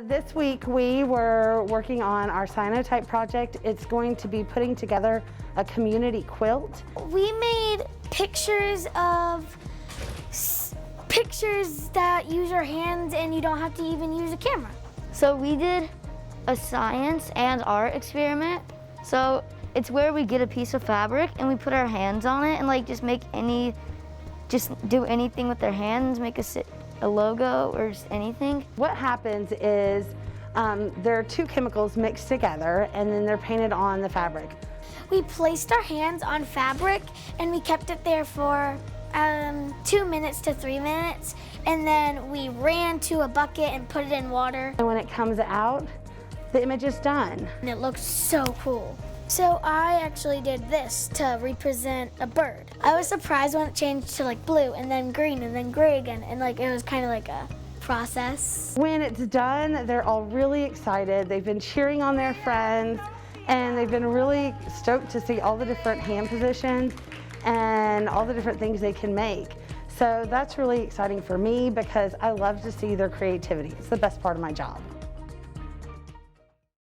This week we were working on our Cyanotype project. It's going to be putting together a community quilt. We made pictures that use your hands and you don't have to even use a camera. So we did a science and art experiment. So it's where we get a piece of fabric and we put our hands on it and just do anything with their hands, make a logo or just anything. What happens is there are two chemicals mixed together and then they're painted on the fabric. We placed our hands on fabric and we kept it there for 2 minutes to 3 minutes, and then we ran to a bucket and put it in water. And when it comes out, the image is done. And it looks so cool. So I actually did this to represent a bird. I was surprised when it changed to like blue and then green and then gray again, and like it was kind of like a process. When it's done, they're all really excited. They've been cheering on their friends and they've been really stoked to see all the different hand positions and all the different things they can make. So that's really exciting for me because I love to see their creativity. It's the best part of my job.